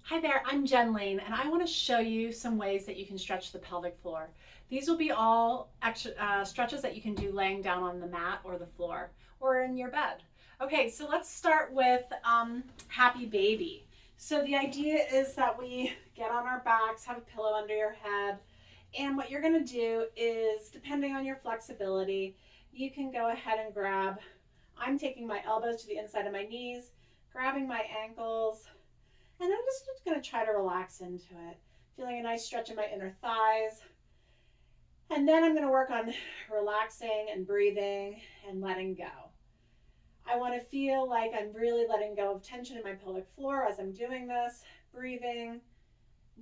Hi there, I'm Jen Lane, and I want to show you some ways that you can stretch the pelvic floor. These will be all stretches that you can do laying down on the mat or the floor or in your bed. Okay, so let's start with happy baby. So the idea is that we get on our backs, have a pillow under your head, and what you're going to do is, depending on your flexibility, you can go ahead and grab, I'm taking my elbows to the inside of my knees, grabbing my ankles, and I'm just going to try to relax into it, feeling a nice stretch in my inner thighs. And then I'm going to work on relaxing and breathing and letting go. I want to feel like I'm really letting go of tension in my pelvic floor as I'm doing this, breathing,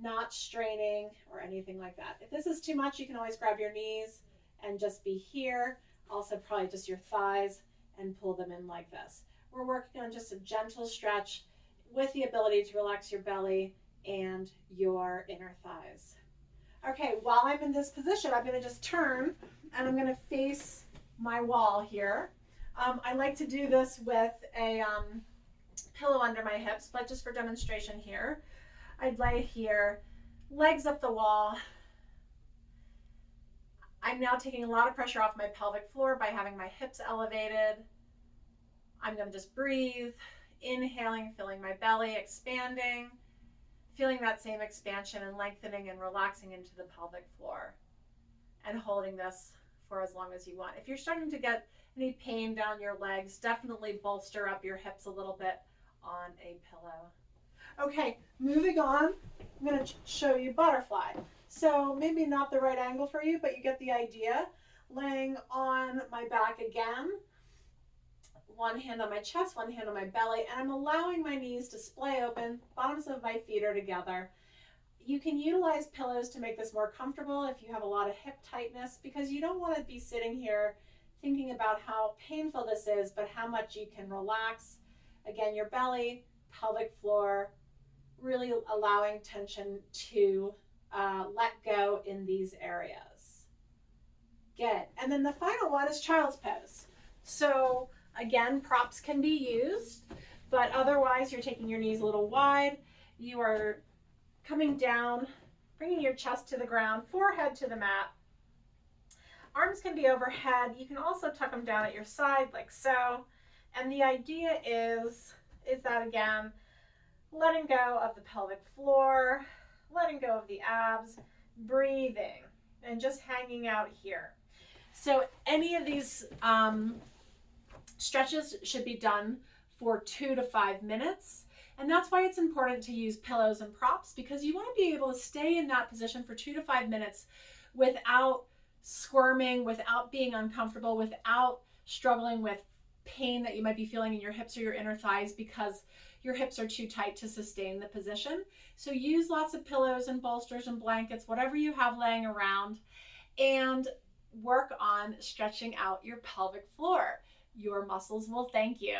not straining or anything like that. If this is too much, you can always grab your knees and just be here. Also probably just your thighs and pull them in like this. We're working on just a gentle stretch with the ability to relax your belly and your inner thighs. Okay, while I'm in this position, I'm going to just turn and I'm going to face my wall here. I like to do this with a pillow under my hips, but just for demonstration here, I'd lay here, legs up the wall. I'm now taking a lot of pressure off my pelvic floor by having my hips elevated. I'm going to just breathe, inhaling, feeling my belly expanding, feeling that same expansion and lengthening and relaxing into the pelvic floor, and holding this for as long as you want. If you're starting to get any pain down your legs, definitely bolster up your hips a little bit on a pillow. Okay, moving on, I'm going to show you butterfly. So maybe not the right angle for you, but you get the idea. Laying on my back again, one hand on my chest, one hand on my belly, and I'm allowing my knees to splay open, bottoms of my feet are together. You can utilize pillows to make this more comfortable if you have a lot of hip tightness, because you don't want to be sitting here thinking about how painful this is, but how much you can relax. Again, your belly, pelvic floor, really allowing tension to let go in these areas. Good. And then the final one is child's pose. So again, props can be used, but otherwise you're taking your knees a little wide. You are coming down, bringing your chest to the ground, forehead to the mat. Arms can be overhead. You can also tuck them down at your side like so. And the idea is that, again, letting go of the pelvic floor, letting go of the abs, breathing, and just hanging out here. So any of these stretches should be done for 2 to 5 minutes. And that's why it's important to use pillows and props, because you want to be able to stay in that position for 2 to 5 minutes without squirming, without being uncomfortable, without struggling with pain that you might be feeling in your hips or your inner thighs because your hips are too tight to sustain the position. So use lots of pillows and bolsters and blankets, whatever you have laying around, and work on stretching out your pelvic floor. Your muscles will thank you.